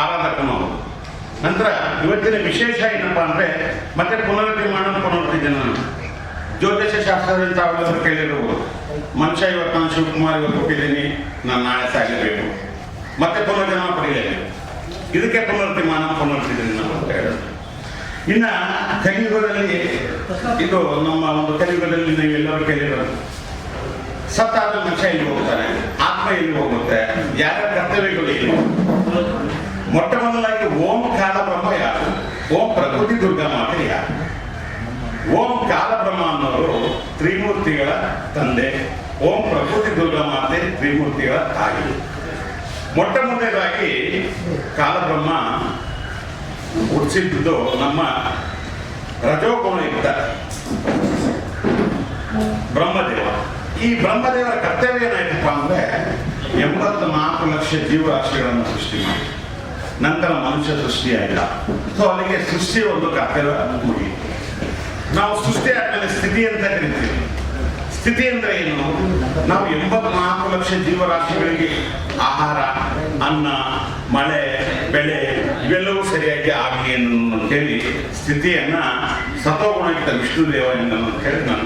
ಆರಾಧಕನು. ನಂತರ ಇವತ್ತಿನ ವಿಶೇಷ ಏನಪ್ಪ ಅಂದರೆ ಮತ್ತೆ ಪುನರ್ನಿರ್ಮಾಣ ಪುನರ್ತಿ ಜನನ. ಜ್ಯೋತಿಷ್ಯ ಶಾಸ್ತ್ರದಲ್ಲಿ ತಾವೆಲ್ಲರೂ ಕೇಳಿರ್ಬೋದು, ಮನುಷ್ಯ ಇವತ್ತು ನಾನು ಶಿವಕುಮಾರ್ ಇವತ್ತು ಹುಟ್ಟಿದ್ದೀನಿ, ನಾನು ನಾಳೆ ಸಾಗಬೇಕು, ಮತ್ತೆ ಪುನರ್ಜನ್ಮ ಪಡೆಯಬೇಕು. ಇದಕ್ಕೆ ಪುನರ್ತಿಮಾನ ಪುನರ್ತಿ ಜನನ ಅಂತ ಹೇಳೋದು. ಇನ್ನು ಕಲಿಯುಗದಲ್ಲಿ ಇದು ನಮ್ಮ ಒಂದು ಕಲಿಯುಗದಲ್ಲಿ ನೀವೆಲ್ಲರೂ ಕೇಳಿರೋದು, ಸತ್ತಾದ ಮನುಷ್ಯ ಎಲ್ಲಿ ಹೋಗ್ತಾನೆ, ಆತ್ಮ ಎಲ್ಲಿ ಹೋಗುತ್ತೆ, ಯಾರ್ಯಾರ ಕರ್ತವ್ಯಗಳು ಏನು. ಮೊಟ್ಟ ಮೊದಲಾಗಿ ಓಂ ಕಾಲ ಬ್ರಹ್ಮ ಯಾರು, ಓಂ ಪ್ರಕೃತಿ ದುರ್ಗಾ ಮಾತೆ ಯಾರು. ಓಂ ಕಾಲ ಬ್ರಹ್ಮ ಅನ್ನೋರು ತ್ರಿಮೂರ್ತಿಗಳ ತಂದೆ, ಓಂ ಪ್ರಕೃತಿ ದುರ್ಗಾ ಮಾತೆ ತ್ರಿಮೂರ್ತಿಗಳ ತಾಯಿ. ಮೊಟ್ಟ ಮೊದಲಾಗಿ ಕಾಲಬ್ರಹ್ಮ ಹುಟ್ಟಿಸಿದ್ದು ನಮ್ಮ ರಜೋಗುಣ ಇದ್ದ ಬ್ರಹ್ಮದೇವ. ಈ ಬ್ರಹ್ಮದೇವರ ಕರ್ತವ್ಯ ಏನಾಯ್ತಪ್ಪ ಅಂದ್ರೆ 84 ಲಕ್ಷ ಜೀವರಾಶಿಗಳನ್ನು ಸೃಷ್ಟಿ ಮಾಡಿ ನಂತರ ಮನುಷ್ಯ ಸೃಷ್ಟಿಯಾಗಿಲ್ಲ. ಸೊ ಅಲ್ಲಿಗೆ ಸೃಷ್ಟಿಯ ಒಂದು ಕರ್ತವ್ಯ ಮುಗಿಯಿತು. ನಾವು ಸೃಷ್ಟಿ ಆದ್ಮೇಲೆ ಸ್ಥಿತಿ ಅಂತ ಕರಿತೀವಿ. ಸ್ಥಿತಿ ಅಂದ್ರೆ ಏನು? ನಾವು 84 ಲಕ್ಷ ಜೀವರಾಶಿಗಳಿಗೆ ಆಹಾರ, ಅನ್ನ, ಮಳೆ, ಬೆಳೆ ಇವೆಲ್ಲವೂ ಸರಿಯಾಗಿ ಆಗಲಿ ಅಂತೇಳಿ ಸ್ಥಿತಿಯನ್ನ ಸತ್ವಗುಣಯುಕ್ತ ವಿಷ್ಣುದೇವ ಹೇಳಿ ನಾನು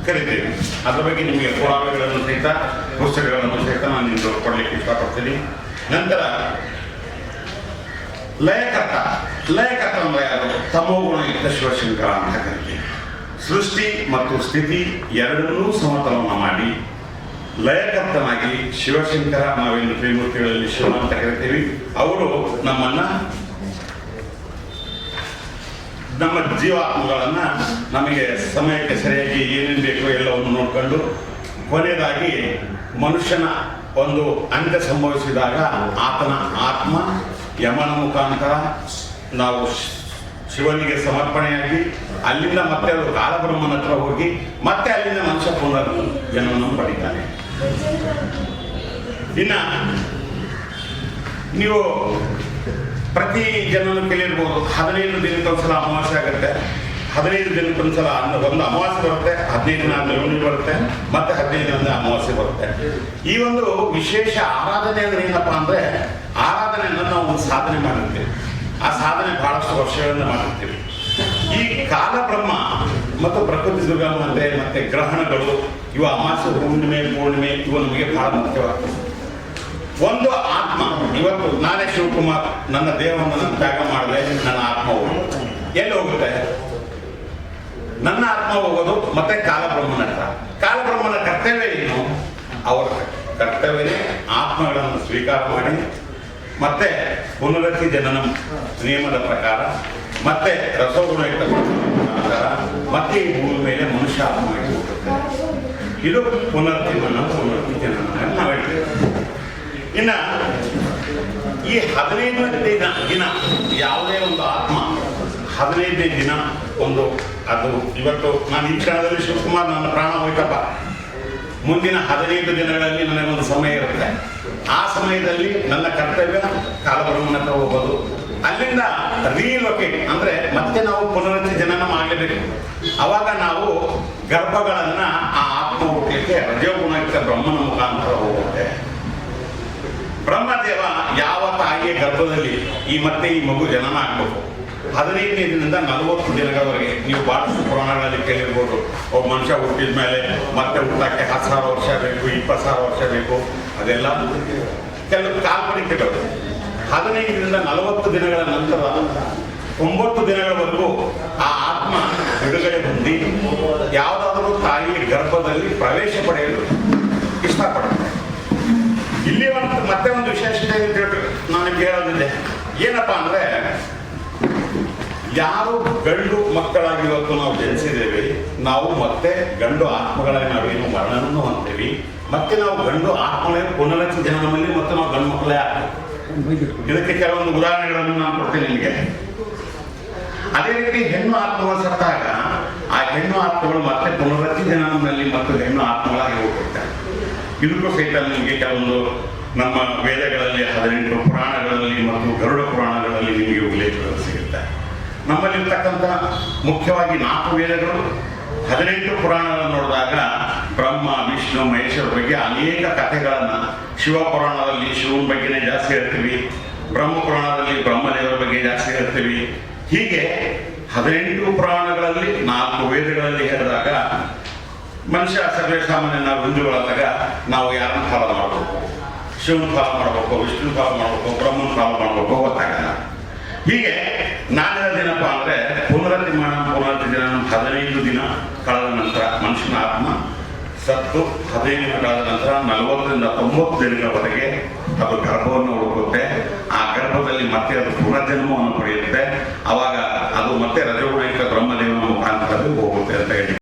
ಕರಿತೇವೆ. ಅದ್ರ ಬಗ್ಗೆ ನಿಮಗೆ ಪುರಾವೆಗಳನ್ನು ಸಹಿತ ಪುಸ್ತಕಗಳನ್ನು ಸಹಿತ ನಾನು ನಿಮಗೆ ಕೊಡ್ಲಿಕ್ಕೆ ಇಷ್ಟಪಡ್ತೀನಿ. ನಂತರ ಲಯಕರ್ತ. ಲಯಕರ್ತ ಅಂದ್ರೆ ಯಾರು? ತಮೋಗುಣಯುಕ್ತ ಶಿವಶಂಕರ ಅಂತ ಕರಿತೀವಿ. ಸೃಷ್ಟಿ ಮತ್ತು ಸ್ಥಿತಿ ಎರಡನ್ನೂ ಸಮತೋಲನ ಮಾಡಿ ಲಯಕರ್ತನಾಗಿ ಶಿವಶಂಕರ, ನಾವೇನು ತ್ರಿಮೂರ್ತಿಗಳಲ್ಲಿ ಶಿವ ಅಂತ ಕರಿತೀವಿ, ಅವರು ನಮ್ಮ ಜೀವಾತ್ಮಗಳನ್ನ ನಮಗೆ ಸಮಯಕ್ಕೆ ಸರಿಯಾಗಿ ಏನೇನು ಬೇಕೋ ಎಲ್ಲವನ್ನು ನೋಡ್ಕೊಂಡು ಕೊನೆಯದಾಗಿ ಮನುಷ್ಯನ ಒಂದು ಅಂತ್ಯ ಸಂಭವಿಸಿದಾಗ ಆತನ ಆತ್ಮ ಯಮನ ಮುಖಾಂತರ ನಾವು ಶಿವನಿಗೆ ಸಮರ್ಪಣೆಯಾಗಿ ಅಲ್ಲಿಂದ ಮತ್ತೆ ಅವರು ಕಾಲಬ್ರಹ್ಮನ ಹತ್ರ ಹೋಗಿ ಮತ್ತೆ ಅಲ್ಲಿಂದ ಮನುಷ್ಯ ಪುನರ್ ಜನ್ಮವನ್ನು ಪಡಿತಾನೆ. ಇನ್ನ ನೀವು ಪ್ರತಿ ಜನನು ಕೇಳಿರ್ಬೋದು, 15 ದಿನಕ್ಕೊಂದ್ಸಲ ಅಮಾವಾಸ್ಯೆ ಆಗುತ್ತೆ, 15 ದಿನಕ್ಕೊಂದ್ಸಲ ಒಂದು ಅಮಾವಾಸ್ಯೆ ಬರುತ್ತೆ, 15 ದಿನ ಲೋಣಿ ಬರುತ್ತೆ, ಮತ್ತೆ 15 ದಿನದ ಅಮಾವಾಸ್ಯೆ ಬರುತ್ತೆ. ಈ ಒಂದು ವಿಶೇಷ ಆರಾಧನೆ ಅಂದ್ರೆ ಏನಪ್ಪಾ ಅಂದ್ರೆ, ಆರಾಧನೆಯನ್ನು ನಾವು ಒಂದು ಸಾಧನೆ ಮಾಡಿರ್ತೀವಿ. ಆ ಸಾಧನೆ ಬಹಳಷ್ಟು ವರ್ಷಗಳಿಂದ ಮಾಡಿರ್ತೀವಿ. ಈ ಕಾಲಬ್ರಹ್ಮ ಮತ್ತು ಪ್ರಕೃತಿ ದುರ್ಗಾ ಮಾತೆ ಮತ್ತೆ ಗ್ರಹಣಗಳು, ಇವು ಅಮಾವಾಸ್ಯೆ, ಹುಣ್ಣಿಮೆ, ಪೂರ್ಣಿಮೆ ಇವು ನಮಗೆ ಬಹಳ ಮುಖ್ಯವಾಗ್ತದೆ. ಒಂದು ಆತ್ಮ, ಇವತ್ತು ನಾನೇ ಶಿವಕುಮಾರ್ ನನ್ನ ದೇಹವನ್ನು ನಾನು ತ್ಯಾಗ ಮಾಡಿದ್ರೆ ನನ್ನ ಆತ್ಮ ಹೋಗುತ್ತೆ. ಎಲ್ಲಿ ಹೋಗುತ್ತೆ? ನನ್ನ ಆತ್ಮ ಹೋಗೋದು ಮತ್ತೆ ಕಾಲಬ್ರಹ್ಮನ ಹತ್ರ. ಕಾಲಬ್ರಹ್ಮನ ಕರ್ತವ್ಯ ಏನು? ಅವರ ಕರ್ತವ್ಯವೇ ಆತ್ಮಗಳನ್ನು ಸ್ವೀಕಾರ ಮಾಡಿ ಮತ್ತೆ ಪುನರತಿ ಜನನ ನಿಯಮದ ಪ್ರಕಾರ ಮತ್ತೆ ರಸಗುಣಯುಕ್ತ ಪ್ರಕಾರ ಮತ್ತೆ ಈ ಭೂಮಿ ಮೇಲೆ ಮನುಷ್ಯ ಆತ್ಮವಾಗಿ ಹೋಗುತ್ತೆ. ಇದು ಪುನರ್ತಿ ಜನನ ನಾವು ಹೇಳ್ತೇವೆ. ಇನ್ನು ಈ 15ನೇ ದಿನ ಯಾವುದೇ ಒಂದು ಆತ್ಮ 15ನೇ ದಿನ ಒಂದು ಅದು ಇವತ್ತು ನಾನು ಈ ಕ್ಷಣದಲ್ಲಿ ಶಿವಕುಮಾರ್ ನನ್ನ ಪ್ರಾಣ ಹೋಯ್ತಪ್ಪ, ಮುಂದಿನ 15 ದಿನಗಳಲ್ಲಿ ನನಗೊಂದು ಸಮಯ ಇರುತ್ತೆ. ಆ ಸಮಯದಲ್ಲಿ ನನ್ನ ಕರ್ತವ್ಯ ಕಾಲಬ್ರಹ್ಮನ ಹತ್ರ ಹೋಗೋದು, ಅಲ್ಲಿಂದ ರೀಲೊಕೇಟ್ ಅಂದ್ರೆ ಮತ್ತೆ ನಾವು ಪುನರತಿ ಜನನ ಮಾಡಲೇಬೇಕು. ಅವಾಗ ನಾವು ಗರ್ಭಗಳನ್ನ ಆ ಆತ್ಮ ಹುಟ್ಟಲಿಕ್ಕೆ ರಜೋಗುಣಯುಕ್ತ ಬ್ರಹ್ಮನ ಮುಖಾಂತರ ಹೋಗುತ್ತೆ. ಬ್ರಹ್ಮದೇವ ಯಾವ ತಾಯಿಯ ಗರ್ಭದಲ್ಲಿ ಈ ಮಗು ಜನನ ಆಗಬೇಕು 15ನೇ ದಿನದಿಂದ 40 ದಿನಗಳವರೆಗೆ. ನೀವು ಬಹಳಷ್ಟು ಪುರಾಣಗಳಲ್ಲಿ ಕೇಳಿರ್ಬೋದು, ಒಬ್ಬ ಮನುಷ್ಯ ಹುಟ್ಟಿದ ಮೇಲೆ ಮತ್ತೆ ಹುಟ್ಟಕ್ಕೆ 10,000 ವರ್ಷ ಬೇಕು, 20,000 ವರ್ಷ ಬೇಕು. ಅದೆಲ್ಲ ಕೆಲವು ಕಾಲ್ಪನಿಕಗಳು. 15ರಿಂದ 40 ದಿನಗಳ ನಂತರ 9 ದಿನಗಳವರೆಗೂ ಆ ಆತ್ಮ ಬಿಡುಗಡೆ ಹೊಂದಿ ಯಾವುದಾದರೂ ತಾಯಿಯ ಗರ್ಭದಲ್ಲಿ ಪ್ರವೇಶ ಪಡೆಯಲು ಇಷ್ಟಪಡುತ್ತೆ. ಇಲ್ಲಿ ಮತ್ತೆ ಒಂದು ವಿಶೇಷತೆ ನಾನು ಕೇಳೋದಿದೆ. ಏನಪ್ಪಾ ಅಂದ್ರೆ, ಯಾರು ಗಂಡು ಮಕ್ಕಳಾಗಿ ಇವತ್ತು ನಾವು ಜನಿಸಿದ್ದೇವೆ, ನಾವು ಮತ್ತೆ ಗಂಡು ಆತ್ಮಗಳಾಗಿ ನಾವೇನು ಮರಣವನ್ನು ಹೊಂದ್ತೀವಿ, ಮತ್ತೆ ನಾವು ಗಂಡು ಆತ್ಮಗಳೇ ಪುನರತಿ ಜನನದಲ್ಲಿ ಮತ್ತೆ ನಾವು ಗಂಡು ಮಕ್ಕಳೇ ಆಗ್ತೇವೆ. ಇದಕ್ಕೆ ಕೆಲವೊಂದು ಉದಾಹರಣೆಗಳನ್ನು ನಾನು ಕೊಡ್ತೇನೆ ನಿಮಗೆ. ಅದೇ ರೀತಿ ಹೆಣ್ಣು ಆತ್ಮಗಳು ಸತ್ತಾಗ ಆ ಹೆಣ್ಣು ಆತ್ಮಗಳು ಮತ್ತೆ ಪುನರತಿ ಜನನದಲ್ಲಿ ಮತ್ತು ಹೆಣ್ಣು ಆತ್ಮಗಳಾಗಿ ಹೋಗ್ತಾರೆ. ಇದಕ್ಕೂ ಸಹಿತ ನಿಮಗೆ ಕೆಲವೊಂದು ನಮ್ಮ ವೇದಗಳಲ್ಲಿ 18 ಪುರಾಣಗಳಲ್ಲಿ ಮತ್ತು ಗರುಡ ಪುರಾಣಗಳಲ್ಲಿ ನಿಮಗೆ ಉಲ್ಲೇಖಗಳು ಸಿಗುತ್ತೆ. ನಮ್ಮಲ್ಲಿರ್ತಕ್ಕಂಥ ಮುಖ್ಯವಾಗಿ 4 ವೇದಗಳು, 18 ಪುರಾಣಗಳನ್ನು ನೋಡಿದಾಗ ಬ್ರಹ್ಮ, ವಿಷ್ಣು, ಮಹೇಶ್ವರ ಬಗ್ಗೆ ಅನೇಕ ಕಥೆಗಳನ್ನು, ಶಿವ ಪುರಾಣದಲ್ಲಿ ಶಿವನ ಬಗ್ಗೆನೇ ಜಾಸ್ತಿ ಹೇಳ್ತೀವಿ, ಬ್ರಹ್ಮಪುರಾಣದಲ್ಲಿ ಬ್ರಹ್ಮದೇವರ ಬಗ್ಗೆ ಜಾಸ್ತಿ ಹೇಳ್ತೀವಿ. ಹೀಗೆ 18 ಪುರಾಣಗಳಲ್ಲಿ 4 ವೇದಗಳಲ್ಲಿ ಹೇಳಿದಾಗ ಮನುಷ್ಯ ಸರ್ವೇ ಸಾಮಾನ್ಯ ನಾವು ಹಿಂದೂಗಳಾದಾಗ ನಾವು ಯಾರನ್ನು ಫಾಲೋ ಮಾಡಬೇಕು, ಶಿವನ ಫಾಲೋ ಮಾಡಬೇಕು, ವಿಷ್ಣು ಫಾಲೋ ಮಾಡಬೇಕು, ಬ್ರಹ್ಮನ ಫಾಲೋ ಮಾಡಬೇಕು ಗೊತ್ತಾಗಲ್ಲ. ಹೀಗೆ ನಾನು ಹೇಳೋದೇನಪ್ಪ ಅಂದರೆ ಪುನರತಿ 15 ದಿನ ಕಳೆದ ನಂತರ ಮನುಷ್ಯನ ಆತ್ಮ ಸತ್ತು 15 ದಿನ ಕಳೆದ ನಂತರ 40 ರಿಂದ 90 ದಿನಗಳವರೆಗೆ ಅದು ಗರ್ಭವನ್ನು ಹುಡುಕುತ್ತೆ. ಆ ಗರ್ಭದಲ್ಲಿ ಮತ್ತೆ ಅದು ಪುನರ್ಜನ್ಮವನ್ನು ಪಡೆಯುತ್ತೆ. ಅವಾಗ